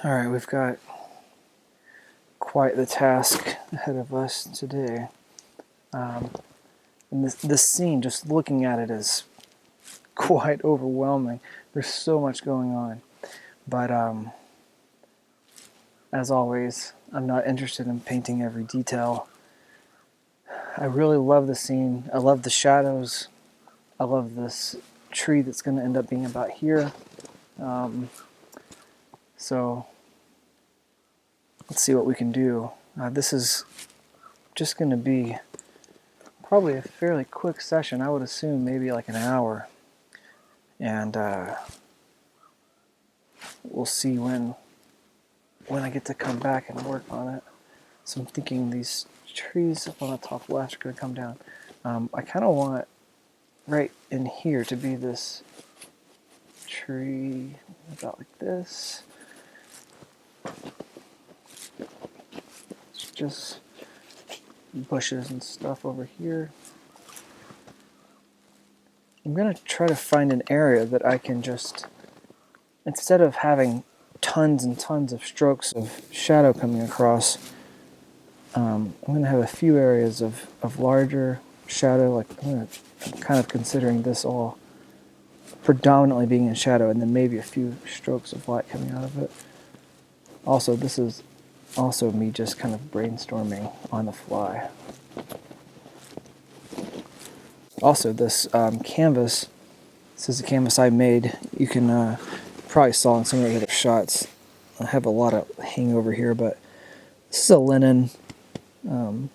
All right, we've got quite the task ahead of us today. And this scene, just looking at it, is quite overwhelming. There's so much going on. But as always, I'm not interested in painting every detail. I really love the scene. I love the shadows. I love this tree that's going to end up being about here. So let's see what we can do. This is just going to be probably a fairly quick session. I would assume maybe like an hour. And we'll see when I get to come back and work on it. So I'm thinking these trees up on the top left are going to come down. I kind of want right in here to be this tree about like this. It's just bushes and stuff over here. I'm going to try to find an area that I can just, instead of having tons and tons of strokes of shadow coming across, I'm going to have a few areas of larger shadow. Like I'm kind of considering this all predominantly being in shadow, and then maybe a few strokes of light coming out of it. Also, this is also me just kind of brainstorming on the fly. Also, this canvas, this is a canvas I made. You can probably saw in some of the other shots. I have a lot of hangover here, but this is a linen. It's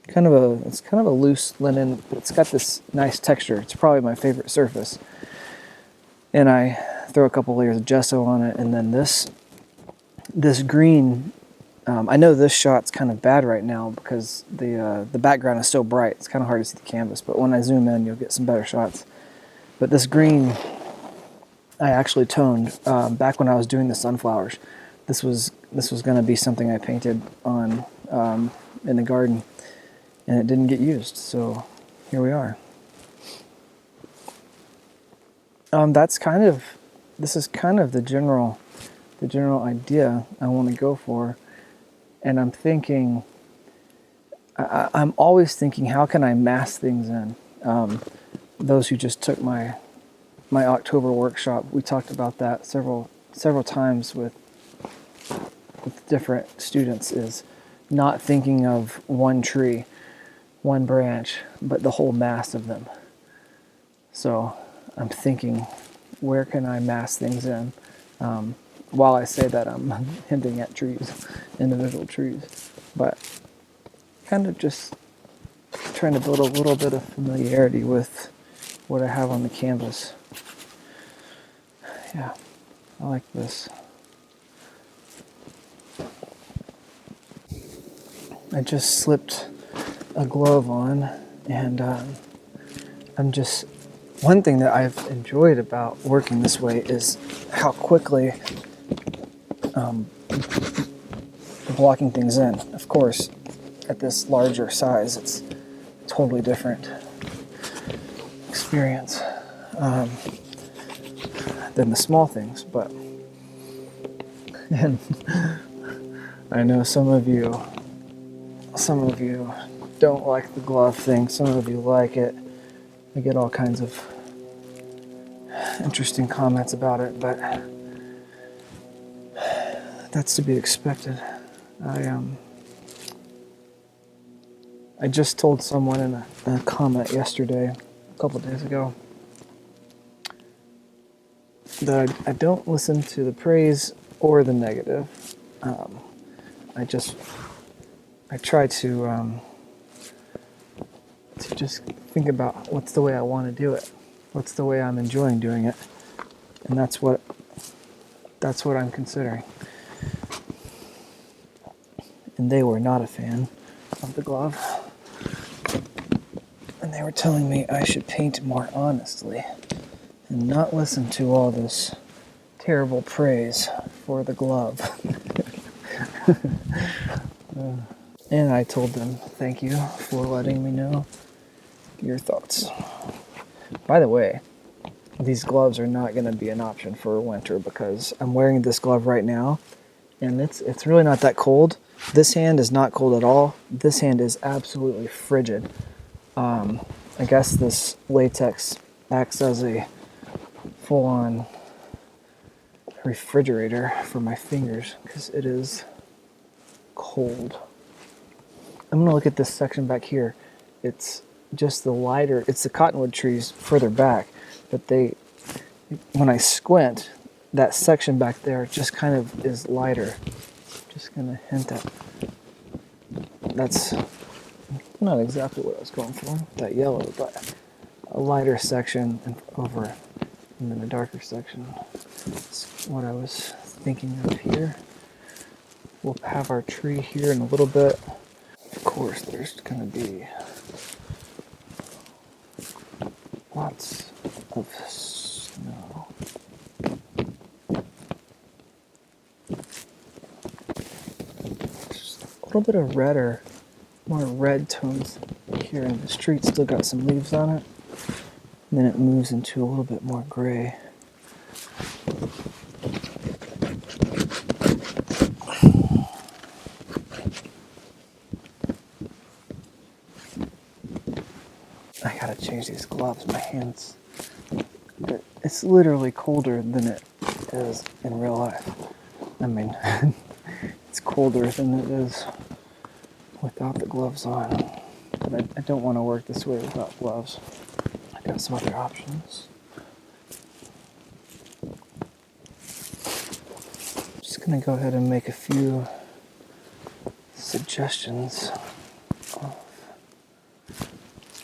kind of a loose linen. It's got this nice texture. It's probably my favorite surface. And I throw a couple layers of gesso on it, and then this green. I know this shot's kind of bad right now because the background is so bright. It's kind of hard to see the canvas, but when I zoom in, you'll get some better shots. But this green, I actually toned back when I was doing the sunflowers. This was going to be something I painted on in the garden, and it didn't get used. So here we are. This is kind of the general idea I want to go for. And I'm thinking, I'm always thinking, how can I mass things in? Those who just took my October workshop, we talked about that several times with different students, is not thinking of one tree, one branch, but the whole mass of them. So I'm thinking, where can I mass things in? While I say that, I'm hinting at trees, individual trees, but kind of just trying to build a little bit of familiarity with what I have on the canvas. Yeah, I like this. I just slipped a glove on, and one thing that I've enjoyed about working this way is how quickly blocking things in. Of course, at this larger size, it's a totally different experience than the small things. But and I know some of you don't like the glove thing. Some of you like it. I get all kinds of interesting comments about it, but that's to be expected. I just told someone in a comment yesterday, a couple of days ago, that I don't listen to the praise or the negative. I try to just think about what's the way I want to do it, what's the way I'm enjoying doing it, and that's what I'm considering. And they were not a fan of the glove, and they were telling me I should paint more honestly and not listen to all this terrible praise for the glove. And I told them, thank you for letting me know your thoughts. By the way, these gloves are not going to be an option for winter because I'm wearing this glove right now, and it's really not that cold. This hand is not cold at all. This hand is absolutely frigid. I guess this latex acts as a full-on refrigerator for my fingers because it is cold. I'm going to look at this section back here. It's just the lighter, it's the cottonwood trees further back, but when I squint, that section back there just kind of is lighter. Just going to hint at, that's not exactly what I was going for, that yellow, but a lighter section and then a darker section. That's what I was thinking of here. We'll have our tree here in a little bit. Of course, there's going to be lots of snow. Just a little bit of redder, more red tones here in this tree. It's still got some leaves on it. And then it moves into a little bit more gray. I gotta change these gloves. My hands, it's literally colder than it is in real life. I mean, it's colder than it is without the gloves on. But I don't want to work this way without gloves. I got some other options. Just gonna go ahead and make a few suggestions of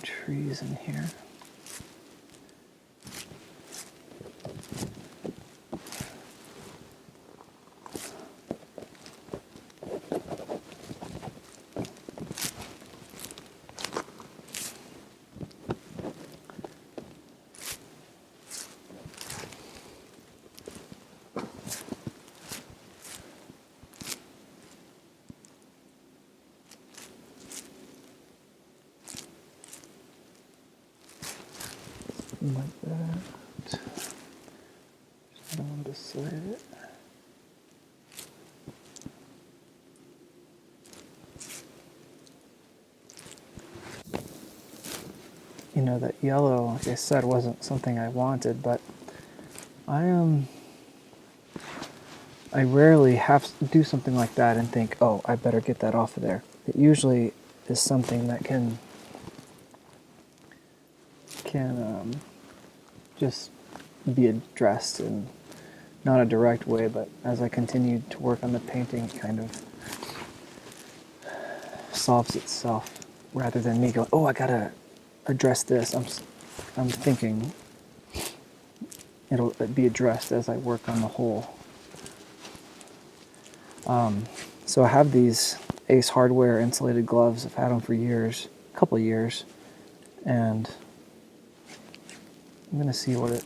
trees in here. Like that. Just don't want to slide it. You know, that yellow, like I said, wasn't something I wanted, but I rarely have to do something like that and think, oh, I better get that off of there. It usually is something that can just be addressed in not a direct way, but as I continued to work on the painting, it kind of solves itself rather than me going, oh, I gotta address this. I'm thinking it'll be addressed as I work on the whole. So I have these Ace Hardware insulated gloves. I've had them for years, a couple of years, and I'm gonna see what it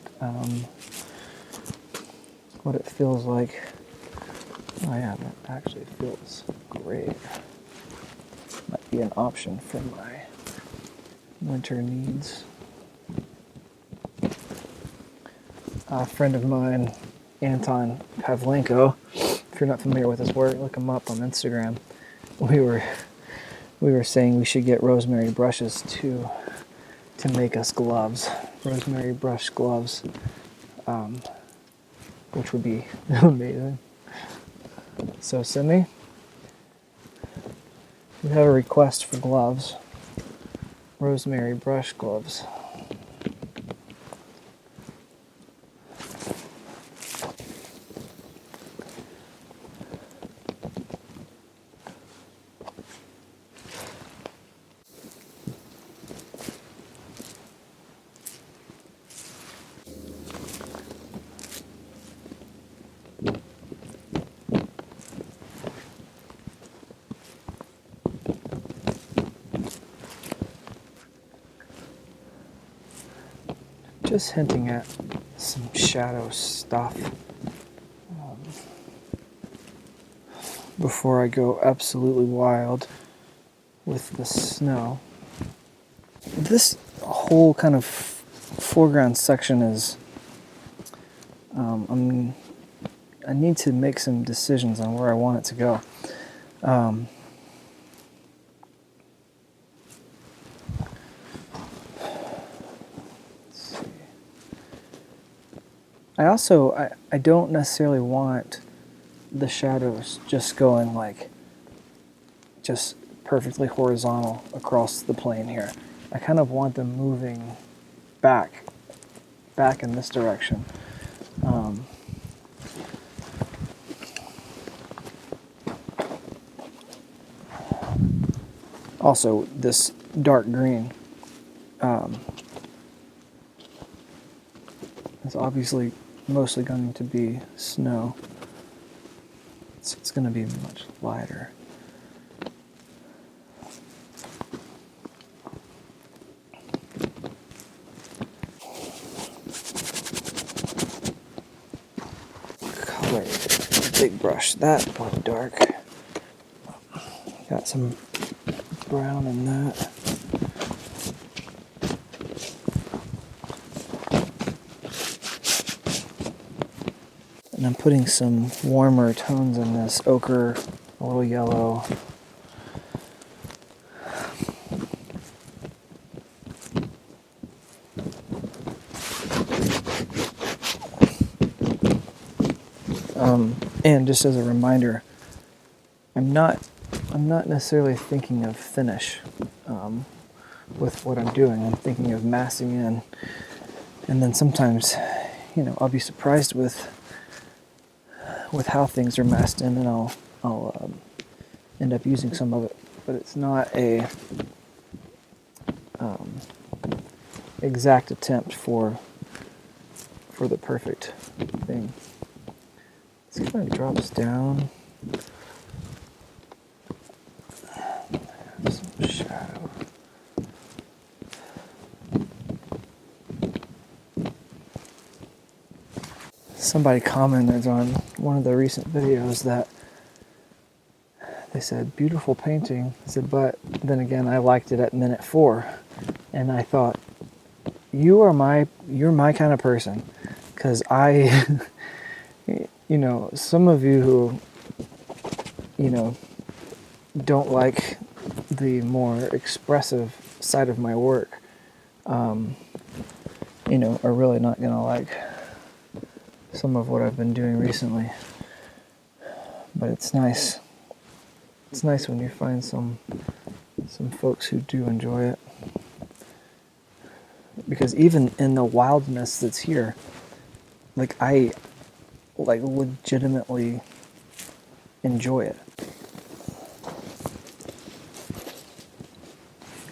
feels like. Oh yeah, that actually feels great. Might be an option for my winter needs. A friend of mine, Anton Pavlenko, if you're not familiar with his work, look him up on Instagram. We were saying we should get rosemary brushes to make us gloves, rosemary brush gloves, which would be amazing. So Sydney, we have a request for gloves, rosemary brush gloves. Just hinting at some shadow stuff before I go absolutely wild with the snow. This whole kind of foreground section is, I'm I need to make some decisions on where I want it to go. Let's see. I don't necessarily want the shadows just going like just perfectly horizontal across the plane here. I kind of want them moving back in this direction. Also, this dark green is obviously mostly going to be snow. It's going to be much lighter. Color, big brush, that went dark. Got some brown in that. And I'm putting some warmer tones in this, ochre, a little yellow. And just as a reminder, I'm not necessarily thinking of finish with what I'm doing. I'm thinking of massing in, and then sometimes, I'll be surprised with how things are massed in, and I'll end up using some of it. But it's not a exact attempt for the perfect thing. This kind of drops down. Some shadow. Somebody commented on one of the recent videos that they said, beautiful painting. I said, but then again, I liked it at minute 4. And I thought, you're my kind of person. Because I, some of you who, don't like the more expressive side of my work, are really not going to like some of what I've been doing recently. But it's nice. It's nice when you find some folks who do enjoy it. Because even in the wildness that's here, I legitimately enjoy it.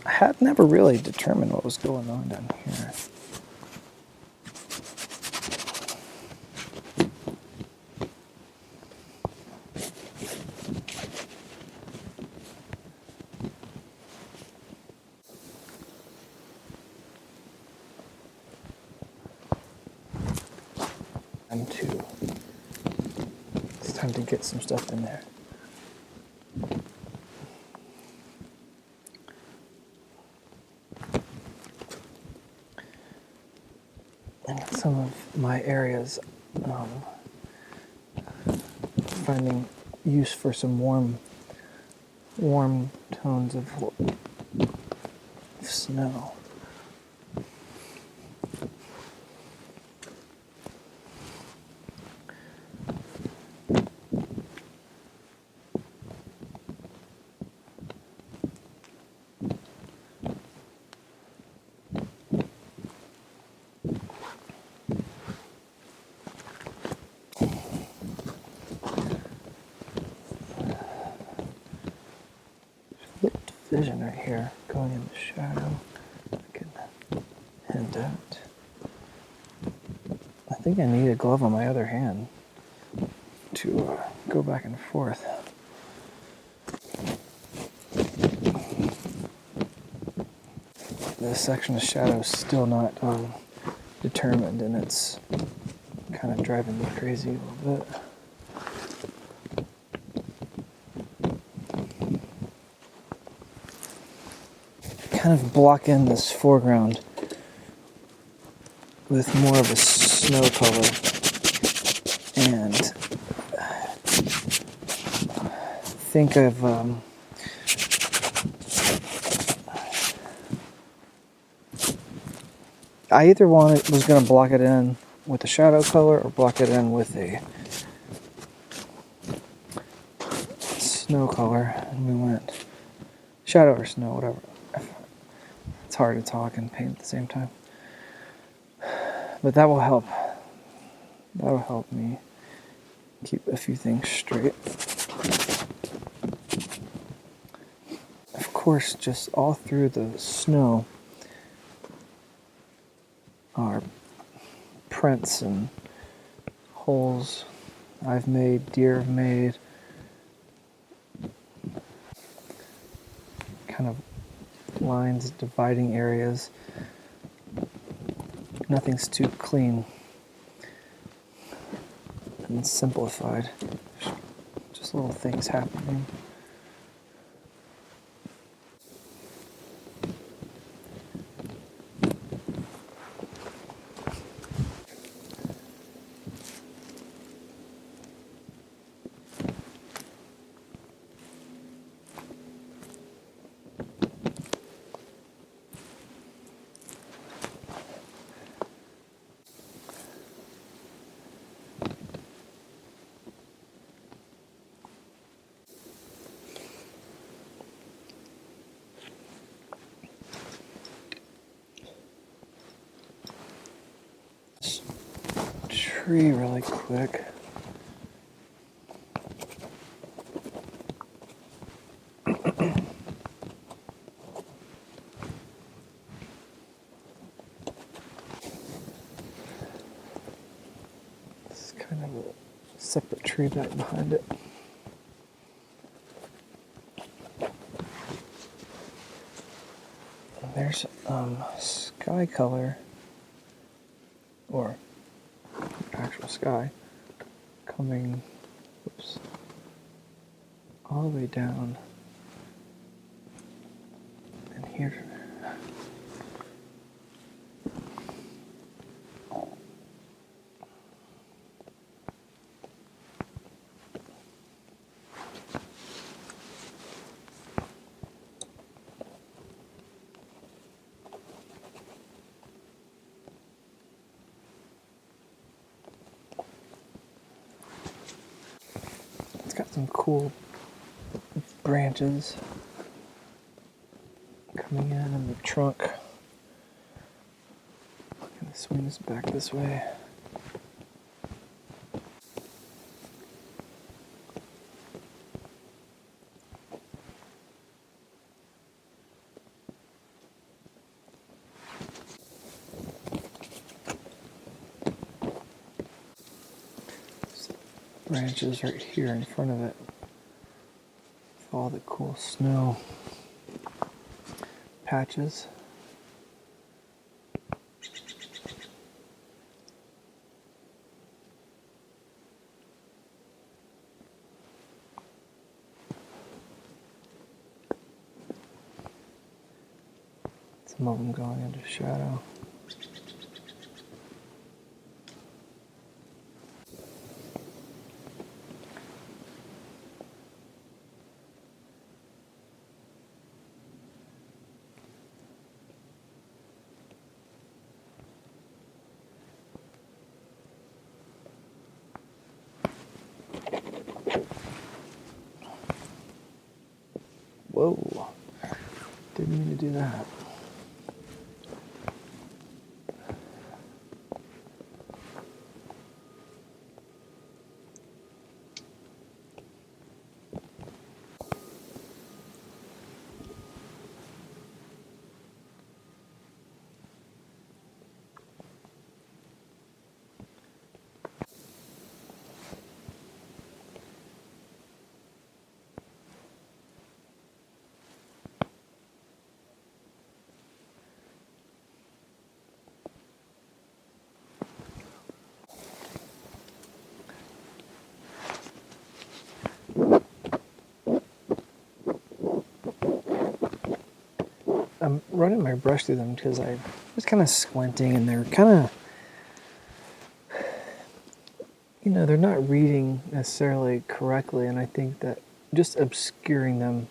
I had never really determined what was going on down here. It's time to get some stuff in there. And some of my areas, finding use for some warm tones of snow. Vision right here, going in the shadow. I can hint at. I think I need a glove on my other hand to go back and forth. This section of shadow is still not determined, and it's kind of driving me crazy a little bit. Kind of block in this foreground with more of a snow color, and think I've I either was going to block it in with a shadow color or block it in with a snow color, and we went shadow or snow, whatever. It's hard to talk and paint at the same time, but that will help. That will help me keep a few things straight. Of course, just all through the snow are prints and holes I've made, deer have made, kind of lines dividing areas. Nothing's too clean and simplified. Just little things happening. Tree really quick. It's kind of a separate tree back behind it. And there's sky color, or actual sky, coming all the way down and here. It's got some cool branches coming in the trunk. Gonna swing this back this way. Branches right here in front of it with all the cool snow patches. Some of them going into shadow. Whoa, didn't mean to do that. I'm running my brush through them because I was kind of squinting and they're kind of, they're not reading necessarily correctly, and I think that just obscuring them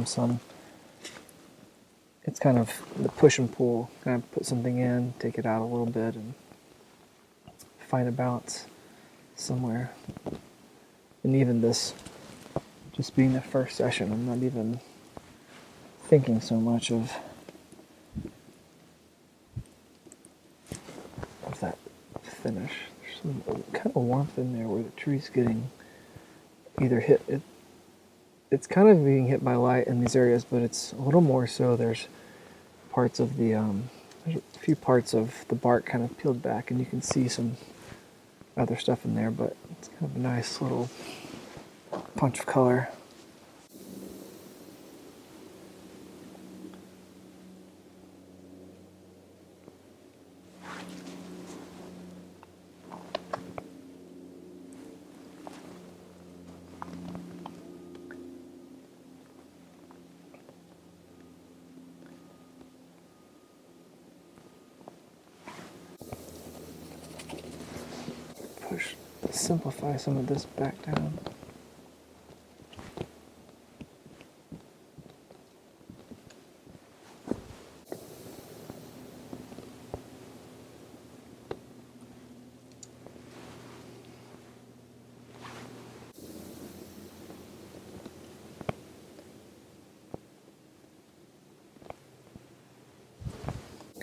some. It's kind of the push and pull, kind of put something in, take it out a little bit, and find a balance somewhere. And even this, just being the first session, I'm not even thinking so much of that finish. There's some kind of warmth in there where the tree's getting either hit. It's kind of being hit by light in these areas, but it's a little more so. There's parts of the there's a few parts of the bark kind of peeled back, and you can see some other stuff in there. But it's kind of a nice little punch of color. Simplify some of this back down.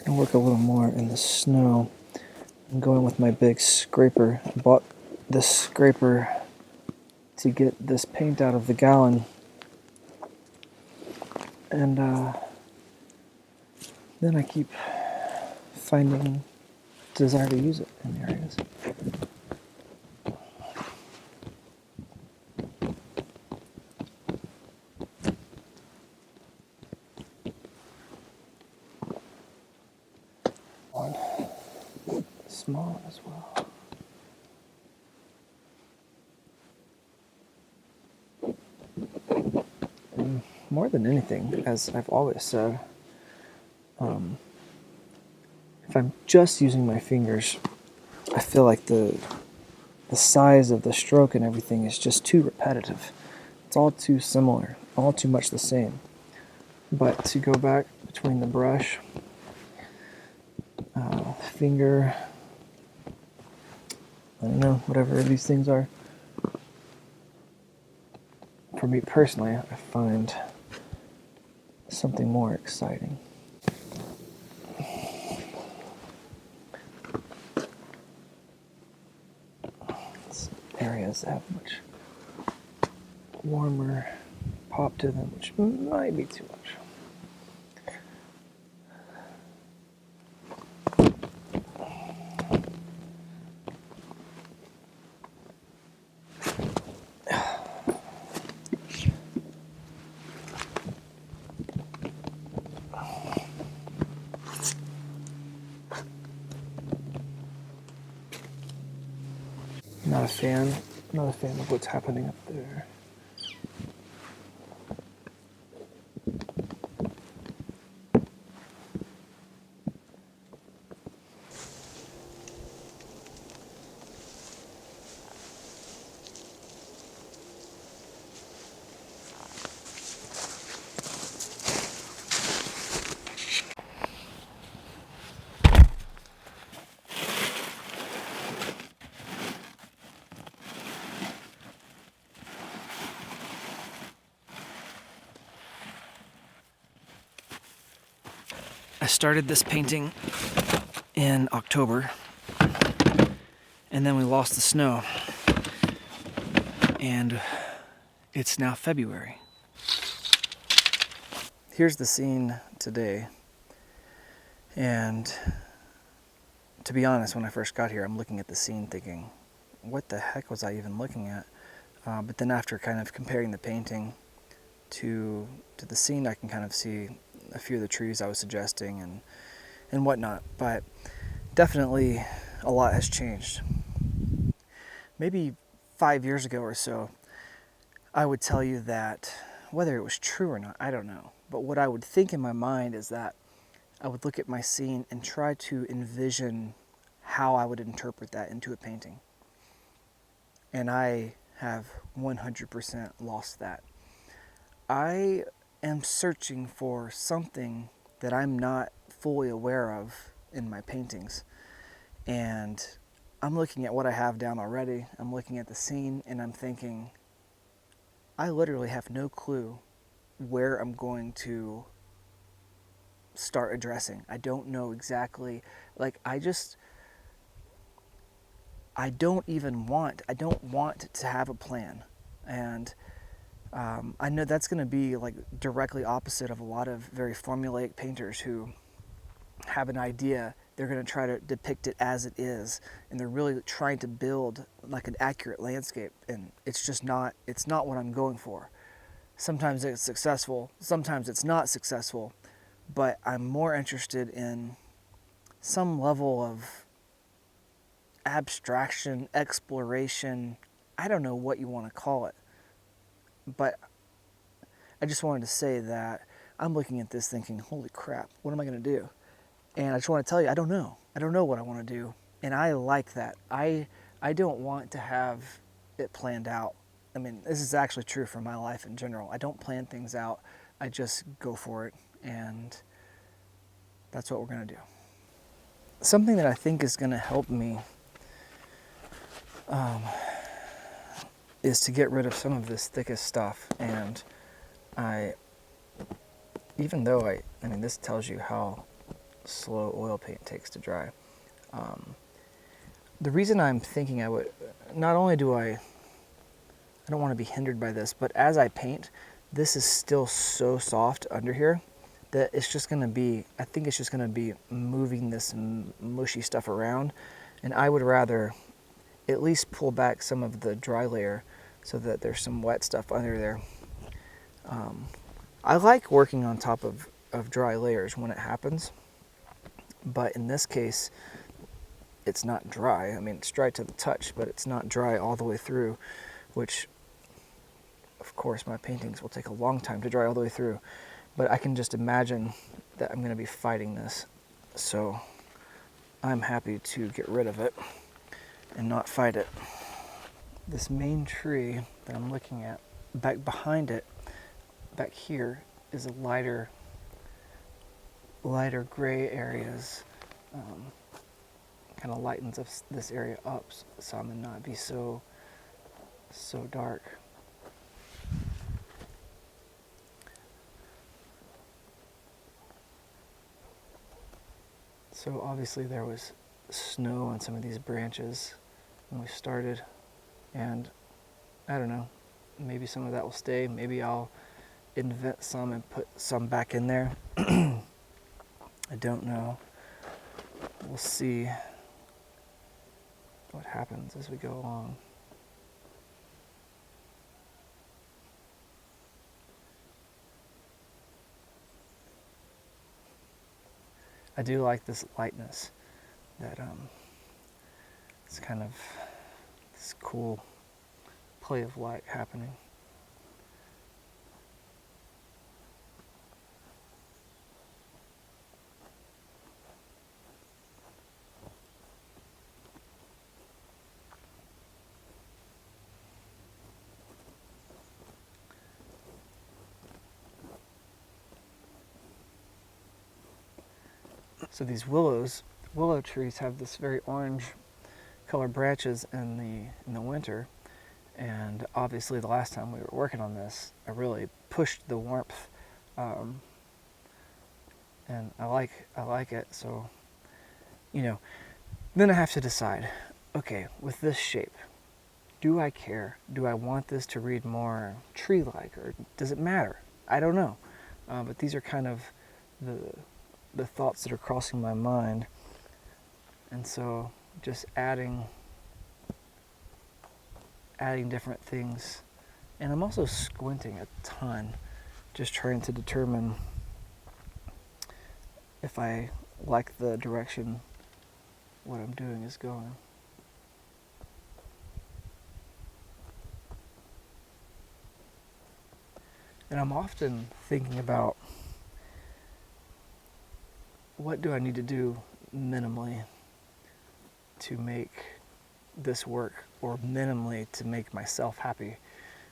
Gonna work a little more in the snow. I'm going with my big scraper. I bought this scraper to get this paint out of the gallon, and then I keep finding desire to use it in areas. One small as well. And more than anything, as I've always said, if I'm just using my fingers, I feel like the size of the stroke and everything is just too repetitive. It's all too similar, all too much the same. But to go back between the brush, finger, I don't know, whatever these things are, for me personally, I find something more exciting. It's areas that have much warmer pop to them, which might be too much. Not a fan of what's happening up there. I started this painting in October, and then we lost the snow, and it's now February. Here's the scene today, and to be honest, when I first got here, I'm looking at the scene thinking, what the heck was I even looking at? But then after kind of comparing the painting to the scene, I can kind of see a few of the trees I was suggesting and whatnot. But definitely a lot has changed. Maybe 5 years ago or so, I would tell you that, whether it was true or not, I don't know. But what I would think in my mind is that I would look at my scene and try to envision how I would interpret that into a painting. And I have 100% lost that. I am searching for something that I'm not fully aware of in my paintings. And I'm looking at what I have down already. I'm looking at the scene and I'm thinking, I literally have no clue where I'm going to start addressing. I don't know exactly, like I don't want to have a plan. And I know that's going to be like directly opposite of a lot of very formulaic painters who have an idea. They're going to try to depict it as it is, and they're really trying to build like an accurate landscape, and it's not what I'm going for. Sometimes it's successful, sometimes it's not successful, but I'm more interested in some level of abstraction, exploration. I don't know what you want to call it, but I just wanted to say that I'm looking at this thinking, holy crap, what am I going to do? And I just want to tell you, I don't know. I don't know what I want to do. And I like that. I don't want to have it planned out. I mean, this is actually true for my life in general. I don't plan things out. I just go for it. And that's what we're going to do. Something that I think is going to help me is to get rid of some of this thickest stuff. And even though I mean, this tells you how slow oil paint takes to dry. The reason I'm thinking I would, not only do I don't want to be hindered by this, but as I paint, this is still so soft under here that it's just going to be, I think it's just going to be moving this mushy stuff around. And I would rather at least pull back some of the dry layer so that there's some wet stuff under there. I like working on top of dry layers when it happens, but in this case, it's not dry. I mean, it's dry to the touch, but it's not dry all the way through, which, of course, my paintings will take a long time to dry all the way through. But I can just imagine that I'm going to be fighting this. So I'm happy to get rid of it and not fight it. This main tree that I'm looking at, back behind it, back here, is a lighter gray areas. Kind of lightens this area up so I'm gonna not be so dark. So obviously there was snow on some of these branches when we started, and I don't know, maybe some of that will stay. Maybe I'll invent some and put some back in there. I don't know. We'll see what happens as we go along. I do like this lightness, that it's kind of this cool play of light happening. So these willow trees have this very orange color branches in the winter, and obviously the last time we were working on this, I really pushed the warmth, and I like it. So, then I have to decide, okay, with this shape, do I care? Do I want this to read more tree-like, or does it matter? I don't know, but these are kind of the thoughts that are crossing my mind. And so just adding different things. And I'm also squinting a ton, just trying to determine if I like the direction what I'm doing is going. And I'm often thinking about, what do I need to do minimally to make this work, or minimally to make myself happy,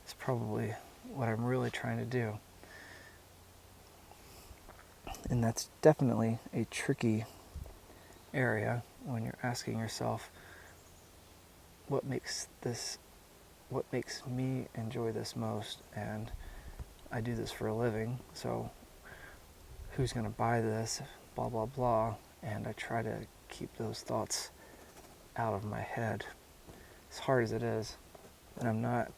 is probably what I'm really trying to do. And that's definitely a tricky area when you're asking yourself, what makes me enjoy this most? And I do this for a living, so who's going to buy this? Blah, blah, blah. And I try to keep those thoughts out of my head, as hard as it is. And I'm not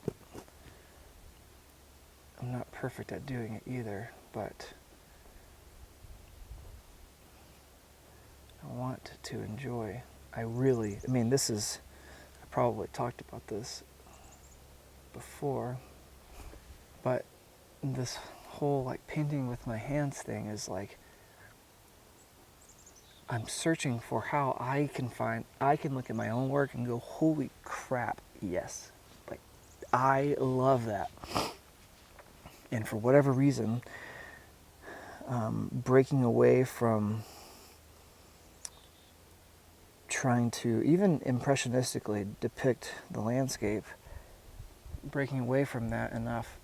perfect at doing it either, but I want to enjoy. I probably talked about this before, but this whole like painting with my hands thing is like, I'm searching for how I can look at my own work and go, holy crap, yes. Like, I love that. And for whatever reason, breaking away from trying to even impressionistically depict the landscape, breaking away from that enough,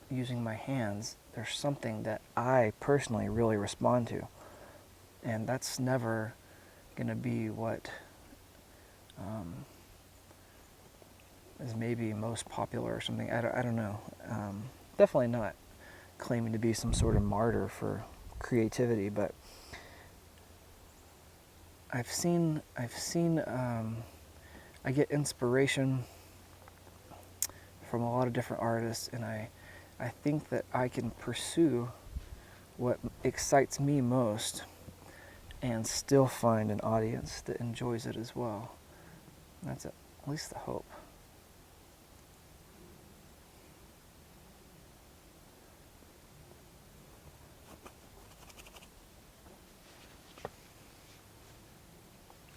using my hands, there's something that I personally really respond to. And that's never going to be what is maybe most popular or something. I don't know. Definitely not claiming to be some sort of martyr for creativity, but I get inspiration from a lot of different artists, and I think that I can pursue what excites me most and still find an audience that enjoys it as well. That's at least the hope.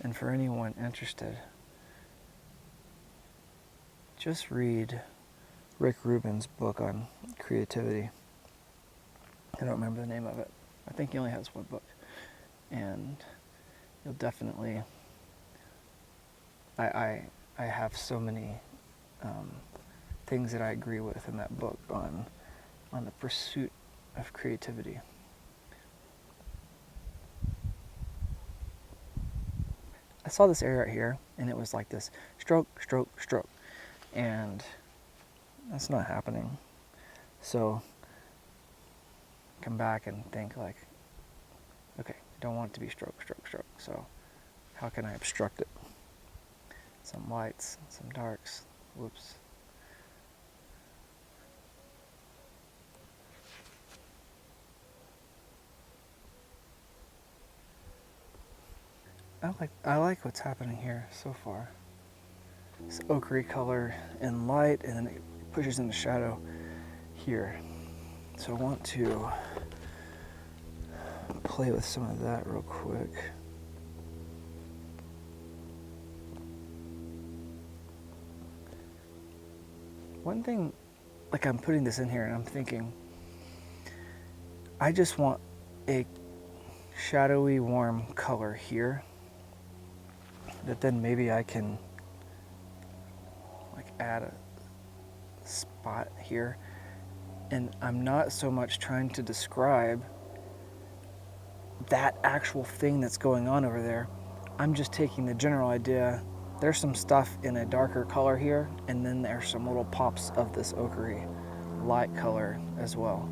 And for anyone interested, just read Rick Rubin's book on creativity. I don't remember the name of it. I think he only has one book. And you'll definitely, I have so many things that I agree with in that book on the pursuit of creativity. I saw this area right here, and it was like this stroke, stroke, stroke, and that's not happening. So come back and think like, okay, I don't want it to be stroke, stroke, stroke, so how can I obstruct it? Some lights, some darks, whoops. I like what's happening here so far. This ochre color in light, and then it pushes into shadow here. So I want to play with some of that real quick. One thing, like I'm putting this in here and I'm thinking, I just want a shadowy, warm color here that then maybe I can like add a spot here. And I'm not so much trying to describe that actual thing that's going on over there. I'm just taking the general idea. There's some stuff in a darker color here, and then there's some little pops of this ochre light color as well.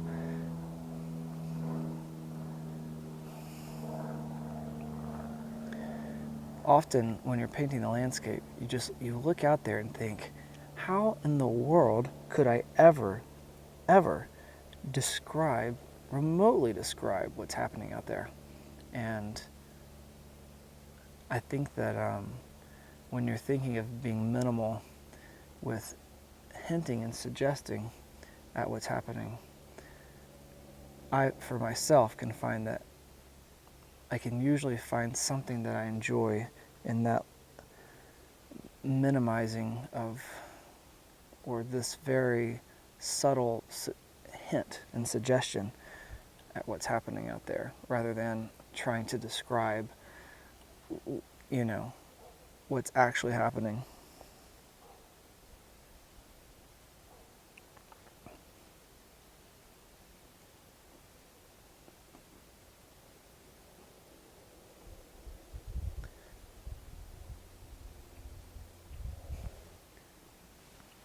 Often when you're painting the landscape, you look out there and think, how in the world could I ever remotely describe what's happening out there? And I think that when you're thinking of being minimal with hinting and suggesting at what's happening, I, for myself, can find that I can usually find something that I enjoy in that minimizing of, or this very subtle hint and suggestion at what's happening out there, rather than trying to describe, what's actually happening.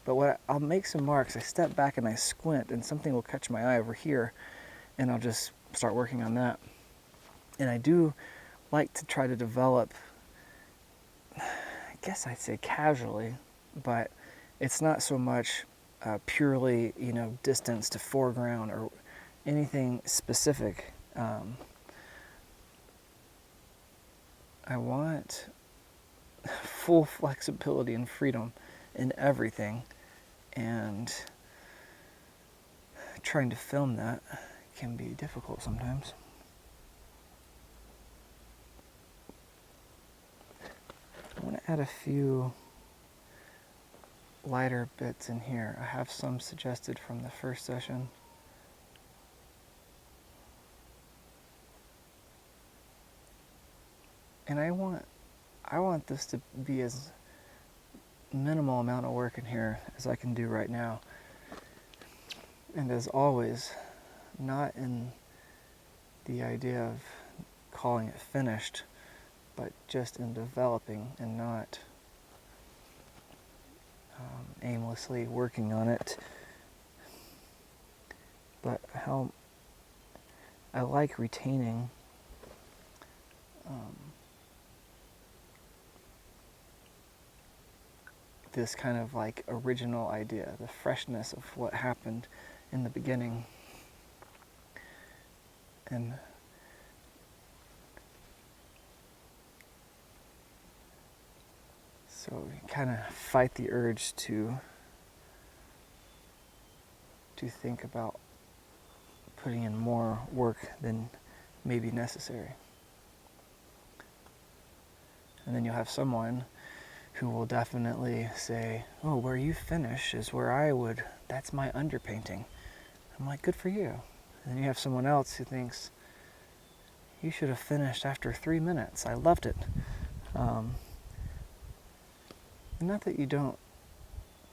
But I'll make some marks. I step back and I squint, and something will catch my eye over here, and I'll just start working on that. And I do like to try to develop, I guess I'd say casually, but it's not so much purely, distance to foreground or anything specific. I want full flexibility and freedom in everything, and trying to film that can be difficult sometimes. I want to add a few lighter bits in here. I have some suggested from the first session. And I want this to be as minimal amount of work in here as I can do right now. And as always, not in the idea of calling it finished, but just in developing and not aimlessly working on it. But how I like retaining this kind of like original idea, the freshness of what happened in the beginning. And so you kind of fight the urge to think about putting in more work than may be necessary. And then you'll have someone who will definitely say, oh, where you finish is where I would, that's my underpainting. I'm like, good for you. And then you have someone else who thinks, you should have finished after 3 minutes. I loved it. Not that you don't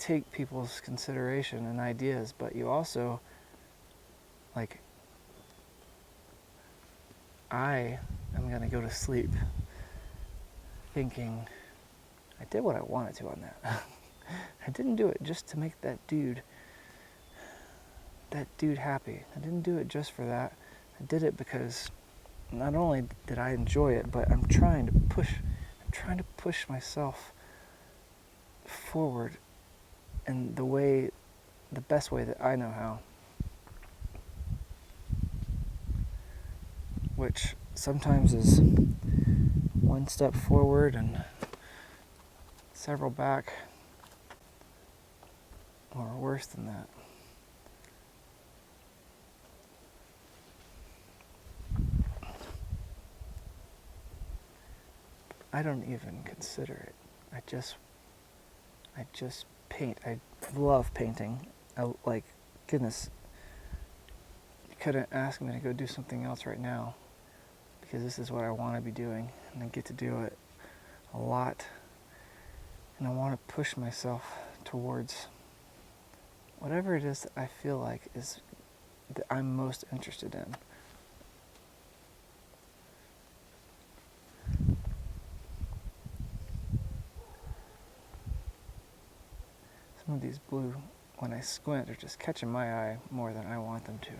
take people's consideration and ideas, but you also, like, I am going to go to sleep thinking, I did what I wanted to on that. I didn't do it just to make that dude happy. I didn't do it just for that. I did it because not only did I enjoy it, but I'm trying to push myself forward in the best way that I know how. Which sometimes is one step forward and several back, or worse than that. I don't even consider it. I just paint. I love painting. Goodness, you couldn't ask me to go do something else right now, because this is what I want to be doing, and I get to do it a lot, and I want to push myself towards whatever it is that I feel like is that I'm most interested in. Some of these blue, when I squint, are just catching my eye more than I want them to.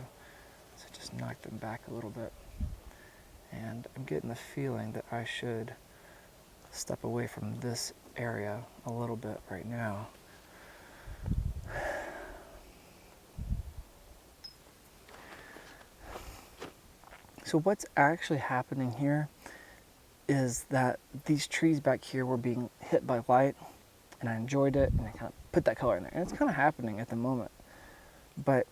So I just knock them back a little bit. And I'm getting the feeling that I should step away from this area a little bit right now. So what's actually happening here is that these trees back here were being hit by light, and I enjoyed it, and I kind of put that color in there. And it's kind of happening at the moment. But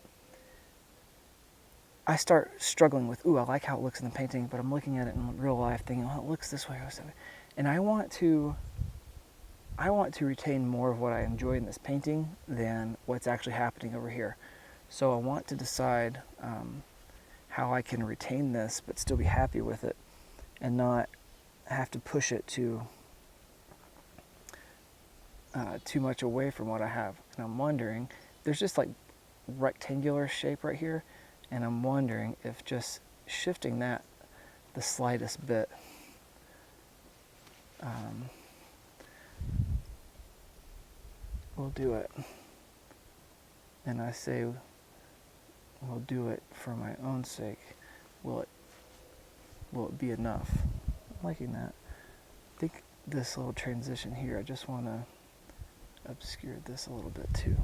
I start struggling with, I like how it looks in the painting, but I'm looking at it in real life thinking, it looks this way, and I want to retain more of what I enjoyed in this painting than what's actually happening over here. So I want to decide how I can retain this but still be happy with it and not have to push it too much away from what I have. And I'm wondering, there's just like rectangular shape right here, and I'm wondering if just shifting that the slightest bit will do it. and I say we'll do it for my own sake, will it be enough? I'm liking that. I think this little transition here, I just want to obscure this a little bit too.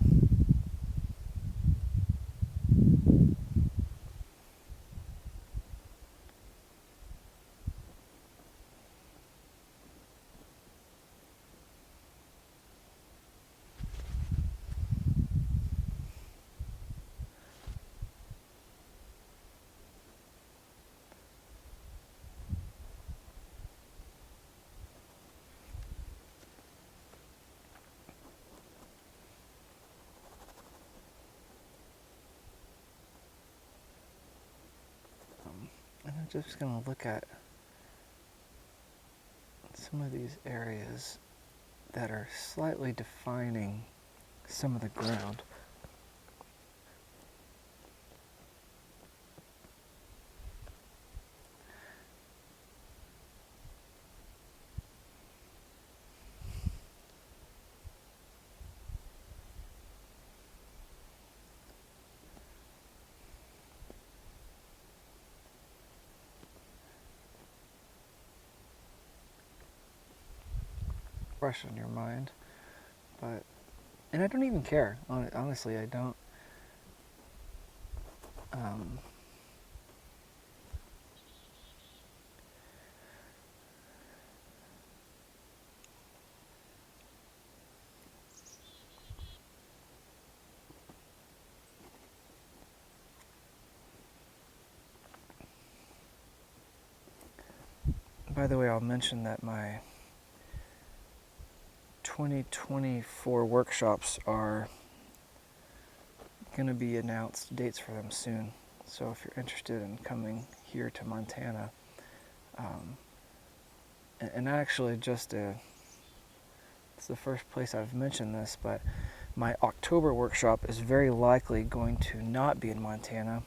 And I'm just going to look at some of these areas that are slightly defining some of the ground. Fresh on your mind, and I don't even care. Honestly, I don't. By the way, I'll mention that my 2024 workshops are going to be announced, dates for them soon. So if you're interested in coming here to Montana, and actually just it's the first place I've mentioned this, but my October workshop is very likely going to not be in Montana,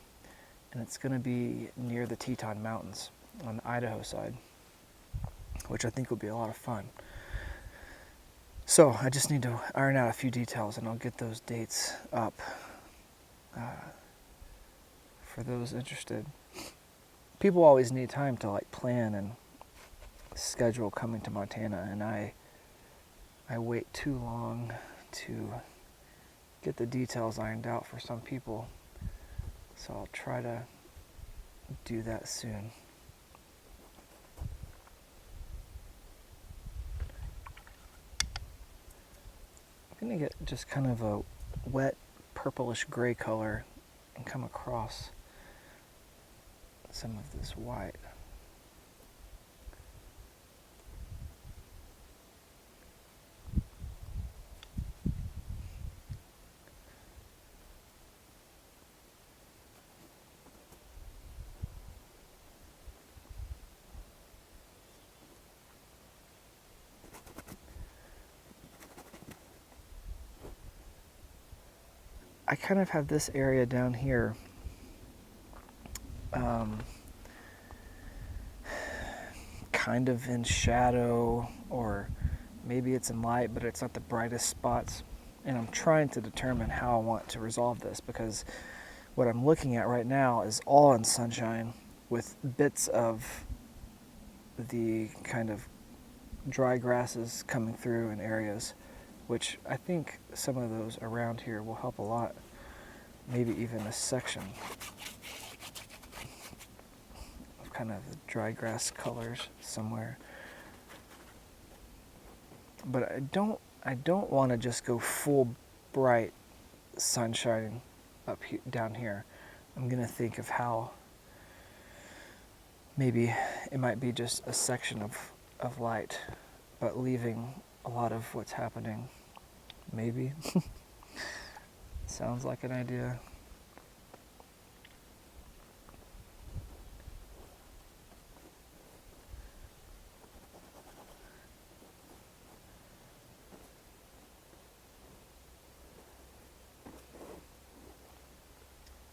and it's going to be near the Teton Mountains on the Idaho side, which I think will be a lot of fun. So I just need to iron out a few details, and I'll get those dates up for those interested. People always need time to like plan and schedule coming to Montana, and I wait too long to get the details ironed out for some people. So I'll try to do that soon. I'm going to get just kind of a wet purplish gray color and come across some of this white. I kind of have this area down here kind of in shadow, or maybe it's in light, but it's not the brightest spots. And I'm trying to determine how I want to resolve this, because what I'm looking at right now is all in sunshine with bits of the kind of dry grasses coming through in areas, which I think some of those around here will help a lot. Maybe even a section of kind of the dry grass colors somewhere. But I don't want to just go full bright sunshine down here. I'm gonna think of how maybe it might be just a section of light, but leaving a lot of what's happening. Maybe. Sounds like an idea.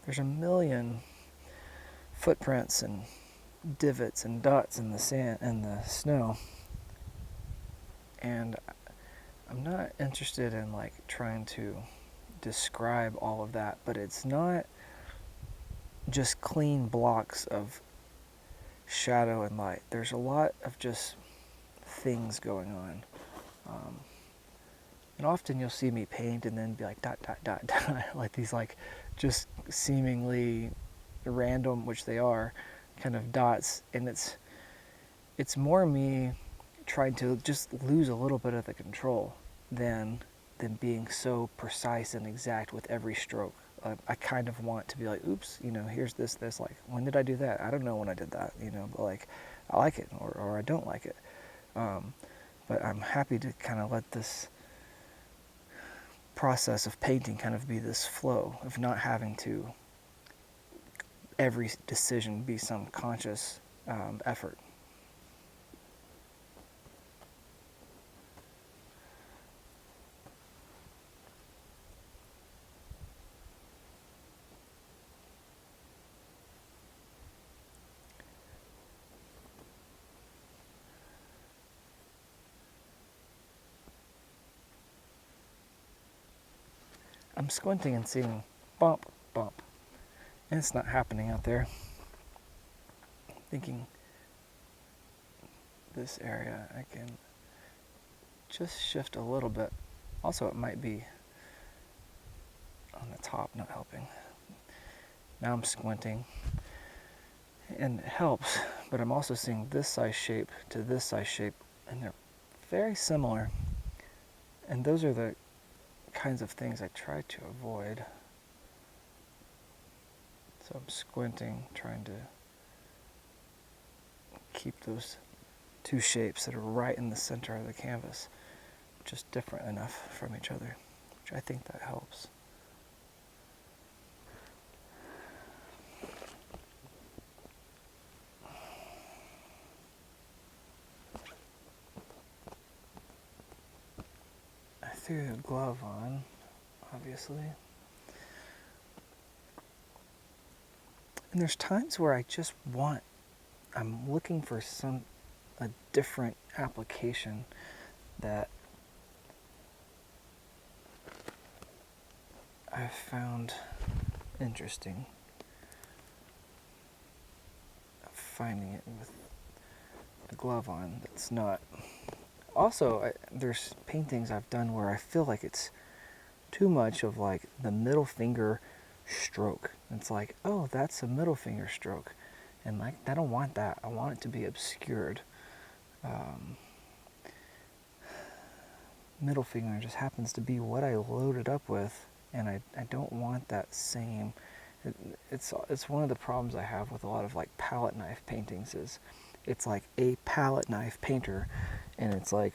There's a million footprints and divots and dots in the sand and the snow, and I'm not interested in like trying to describe all of that, but it's not just clean blocks of shadow and light. There's a lot of just things going on. And often you'll see me paint and then be like dot, dot, dot, dot, like these like just seemingly random, which they are, kind of dots. And it's more me trying to just lose a little bit of the control than being so precise and exact with every stroke. I kind of want to be like, oops, here's this, like, when did I do that? I don't know when I did that, but like, I like it or I don't like it. But I'm happy to kind of let this process of painting kind of be this flow of not having to every decision be some conscious effort. I'm squinting and seeing bump, bump, and it's not happening out there. Thinking this area, I can just shift a little bit. Also, it might be on the top, not helping. Now I'm squinting, and it helps, but I'm also seeing this size shape to this size shape, and they're very similar. And those are the kinds of things I try to avoid. So I'm squinting, trying to keep those two shapes that are right in the center of the canvas just different enough from each other, which I think that helps. I threw a glove on, obviously. And there's times where I'm looking for a different application that I've found interesting. Finding it with a glove on that's not. Also, there's paintings I've done where I feel like it's too much of like the middle finger stroke. It's like, oh, that's a middle finger stroke. And like, I don't want that. I want it to be obscured. Middle finger just happens to be what I loaded up with, and I don't want that same. It's one of the problems I have with a lot of like palette knife paintings is it's like a palette knife painter, and it's like,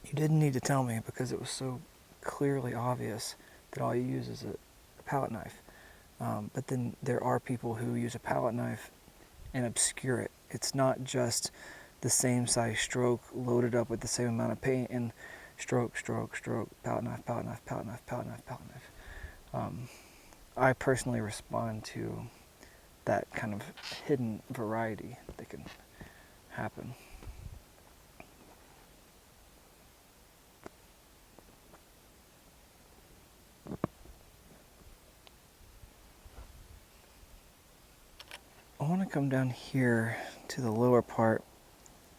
you didn't need to tell me because it was so clearly obvious that all you use is a palette knife. But then there are people who use a palette knife and obscure it. It's not just the same size stroke loaded up with the same amount of paint and stroke, stroke, stroke, palette knife, palette knife, palette knife, palette knife, palette knife. I personally respond to that kind of hidden variety that can happen. I want to come down here to the lower part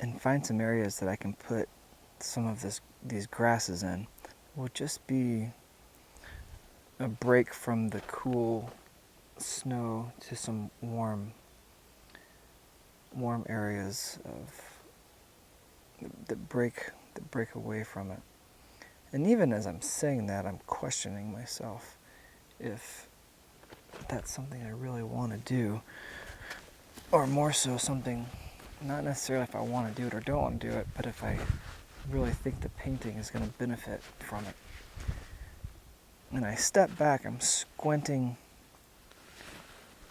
and find some areas that I can put some of these grasses in. It would just be a break from the cool snow to some warm areas that break away from it. And even as I'm saying that, I'm questioning myself if that's something I really want to do, or more so something, not necessarily if I want to do it or don't want to do it, but if I really think the painting is going to benefit from it. And I step back, I'm squinting,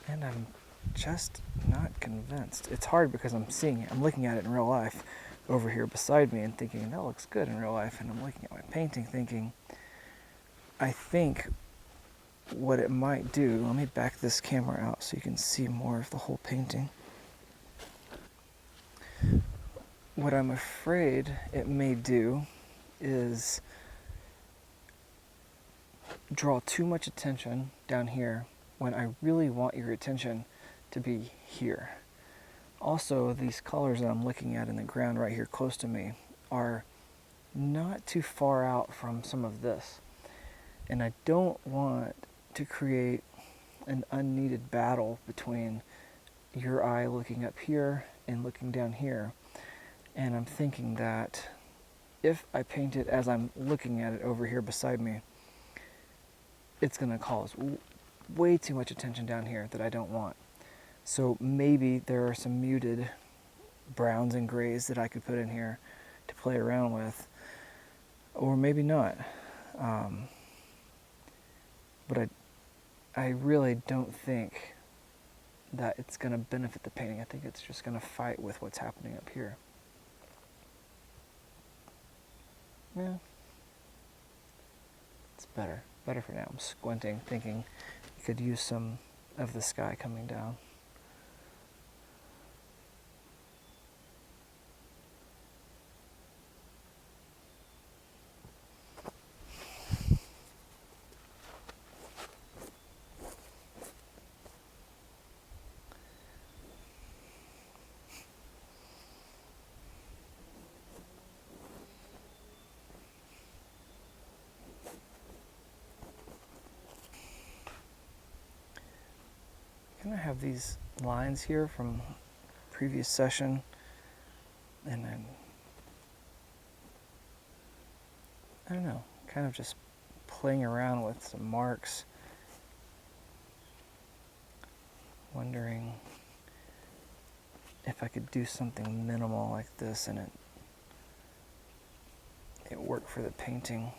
and I'm just not convinced. It's hard because I'm seeing it, I'm looking at it in real life over here beside me and thinking, that looks good in real life, and I'm looking at my painting thinking, I think what it might do, let me back this camera out so you can see more of the whole painting. What I'm afraid it may do is draw too much attention down here when I really want your attention to be here. Also, these colors that I'm looking at in the ground right here close to me are not too far out from some of this. And I don't want to create an unneeded battle between your eye looking up here and looking down here. And I'm thinking that if I paint it as I'm looking at it over here beside me, it's going to cause way too much attention down here that I don't want. So maybe there are some muted browns and grays that I could put in here to play around with, or maybe not. But I really don't think that it's going to benefit the painting. I think it's just going to fight with what's happening up here. Yeah, it's better for now. I'm squinting, thinking you could use some of the sky coming down. I have these lines here from previous session, and then I don't know, kind of just playing around with some marks, wondering if I could do something minimal like this and it worked for the painting.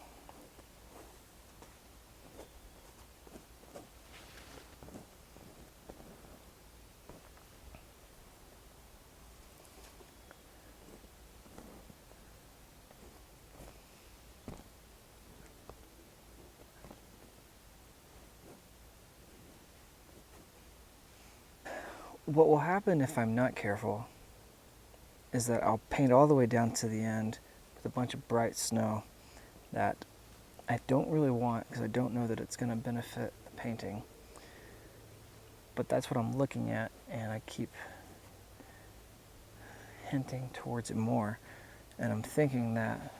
What will happen if I'm not careful is that I'll paint all the way down to the end with a bunch of bright snow that I don't really want because I don't know that it's going to benefit the painting. But that's what I'm looking at, and I keep hinting towards it more. And I'm thinking that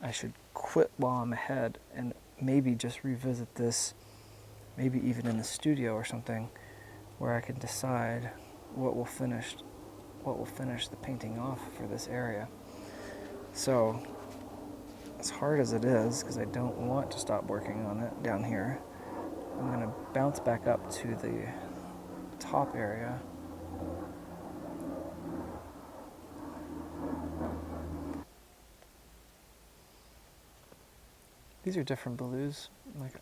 I should quit while I'm ahead and maybe just revisit this, maybe even in the studio or something, where I can decide what will finish the painting off for this area. So, as hard as it is, because I don't want to stop working on it down here, I'm going to bounce back up to the top area. These are different blues. Like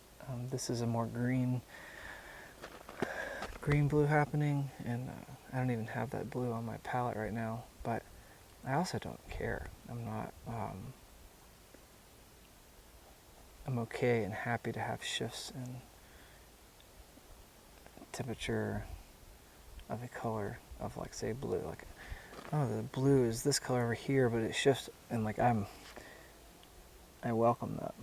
this is a more green blue happening, and I don't even have that blue on my palette right now, but I also don't care. I'm not I'm okay and happy to have shifts in temperature of a color of, like, say, blue. Like, oh, the blue is this color over here, but it shifts, and like I welcome that.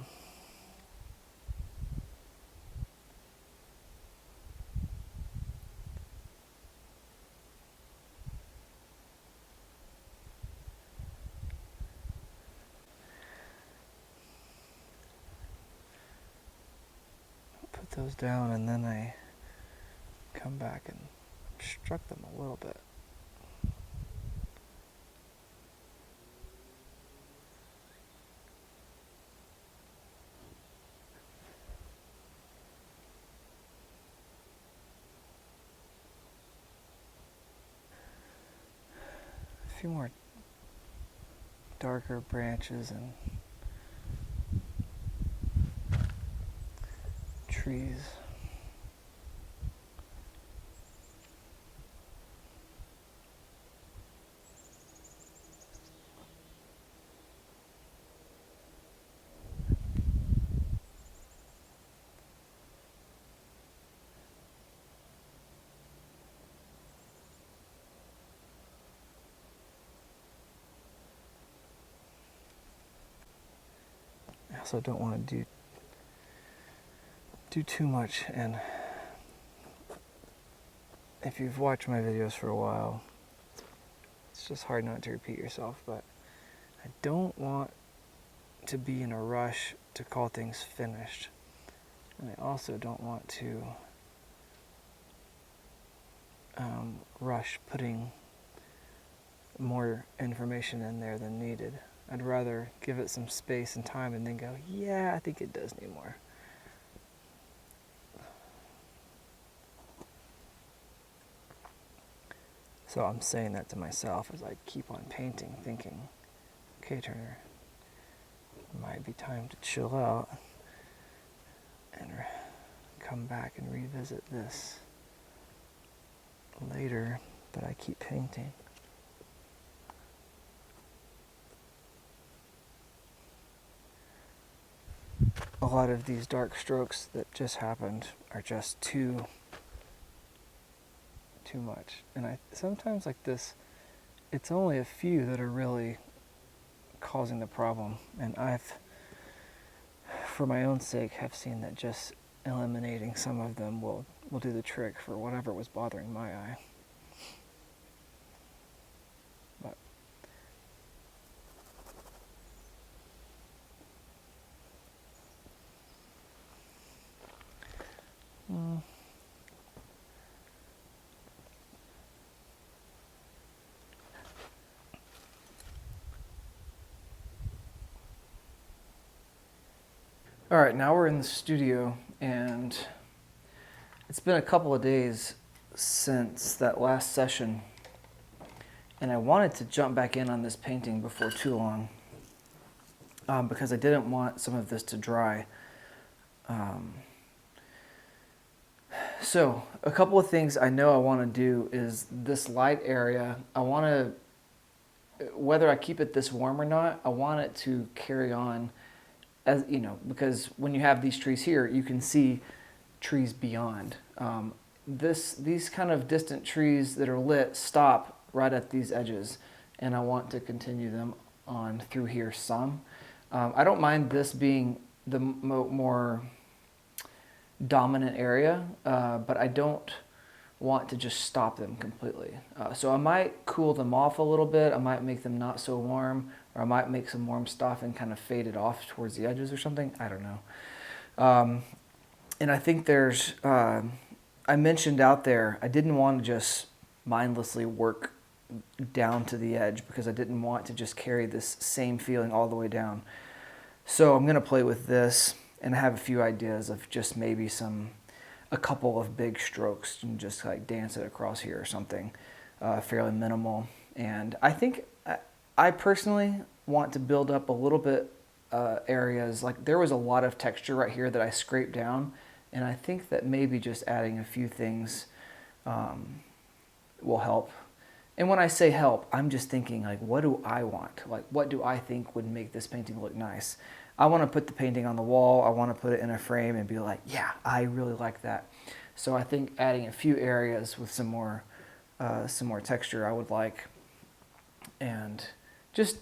Put those down, and then I come back and obstruct them a little bit. A few more darker branches and trees. I also don't want to do do too much. And if you've watched my videos for a while, it's just hard not to repeat yourself, but I don't want to be in a rush to call things finished. And I also don't want to rush putting more information in there than needed. I'd rather give it some space and time and then go, yeah, I think it does need more. So I'm saying that to myself as I keep on painting, thinking, okay, Turner, it might be time to chill out and come back and revisit this later, but I keep painting. A lot of these dark strokes that just happened are just too much. And I sometimes like this, it's only a few that are really causing the problem. And I've, for my own sake, have seen that just eliminating some of them will do the trick for whatever was bothering my eye. But all right, now we're in the studio, and it's been a couple of days since that last session, and I wanted to jump back in on this painting before too long, because I didn't want some of this to dry. So a couple of things I know I want to do is this light area, I want to, whether I keep it this warm or not, I want it to carry on, as you know, because when you have these trees here, you can see trees beyond. These kind of distant trees that are lit stop right at these edges, and I want to continue them on through here some. I don't mind this being the more dominant area, but I don't want to just stop them completely. So I might cool them off a little bit, I might make them not so warm, or I might make some warm stuff and kind of fade it off towards the edges or something, I don't know. And I think there's, I mentioned out there, I didn't want to just mindlessly work down to the edge because I didn't want to just carry this same feeling all the way down. So I'm going to play with this, and I have a few ideas of just maybe a couple of big strokes and just like dance it across here or something, fairly minimal. And I think I personally want to build up a little bit areas, like there was a lot of texture right here that I scraped down, and I think that maybe just adding a few things will help. And when I say help, I'm just thinking like, what do I want? Like, what do I think would make this painting look nice? I want to put the painting on the wall, I want to put it in a frame and be like, yeah, I really like that. So I think adding a few areas with some more texture I would like, and just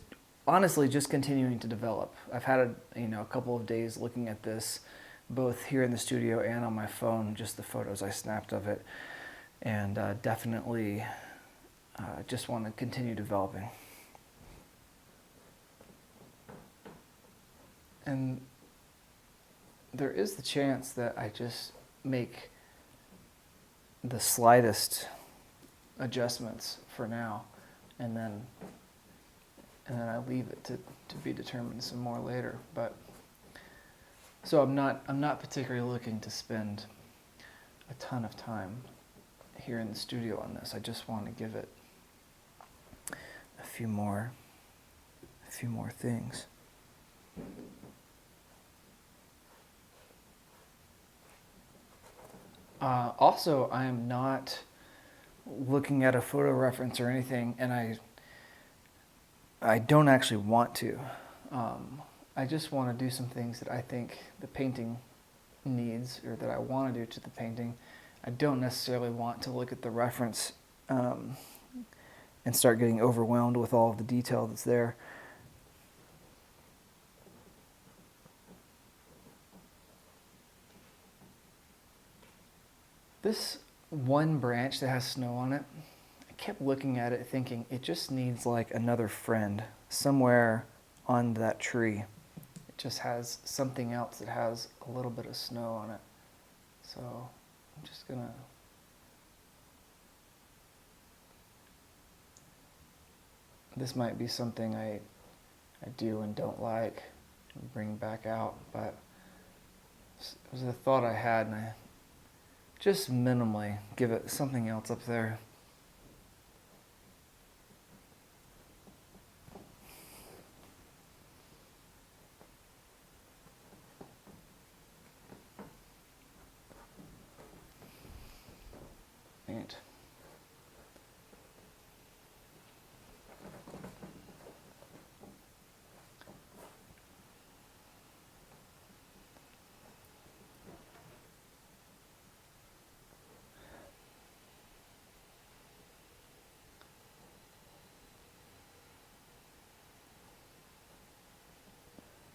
honestly just continuing to develop. I've had a couple of days looking at this, both here in the studio and on my phone, just the photos I snapped of it, and definitely just want to continue developing. And there is the chance that I just make the slightest adjustments for now, and then I leave it to be determined some more later. But so I'm not particularly looking to spend a ton of time here in the studio on this. I just want to give it a few more things. Also, I am not looking at a photo reference or anything, and I don't actually want to. I just want to do some things that I think the painting needs, or that I want to do to the painting. I don't necessarily want to look at the reference and start getting overwhelmed with all of the detail that's there. This one branch that has snow on it, I kept looking at it thinking it just needs like another friend somewhere on that tree. It just has something else that has a little bit of snow on it. So I'm just gonna this might be something I do and don't like and bring back out, but it was a thought I had, and I just minimally give it something else up there. Neat.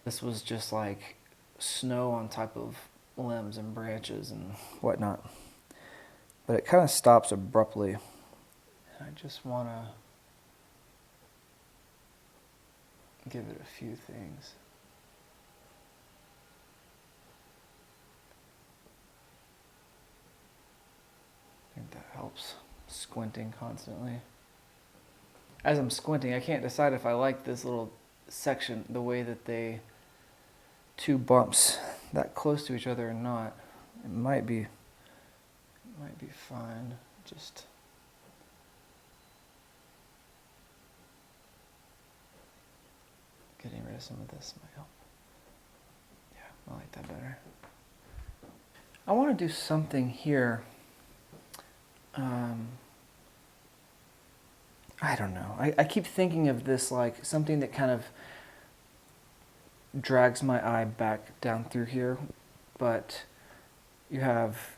This was just like snow on top of limbs and branches and whatnot. But it kind of stops abruptly. I just want to give it a few things. I think that helps. Squinting constantly. As I'm squinting, I can't decide if I like this little section, the way that they two bumps that close to each other or not. It might be fine. Just getting rid of some of this might help. Yeah, I like that better. I want to do something here. I don't know. I keep thinking of this like something that kind of drags my eye back down through here, but you have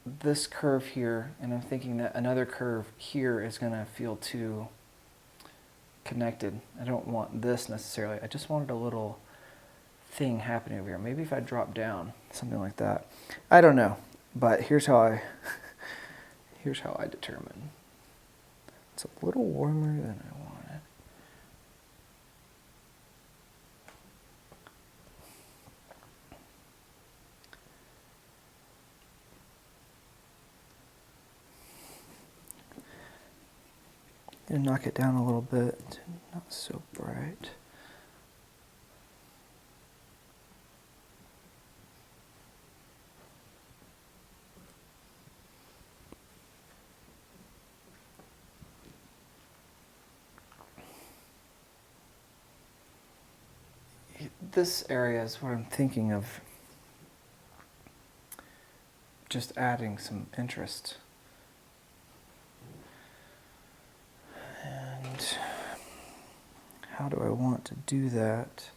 this curve here, and I'm thinking that another curve here is going to feel too connected. I don't want this necessarily. I just wanted a little thing happening over here. Maybe if I drop down, something like that. I don't know, but here's how I determine. It's a little warmer than I wanted. Gonna knock it down a little bit, not so bright. This area is what I'm thinking of just adding some interest. And how do I want to do that?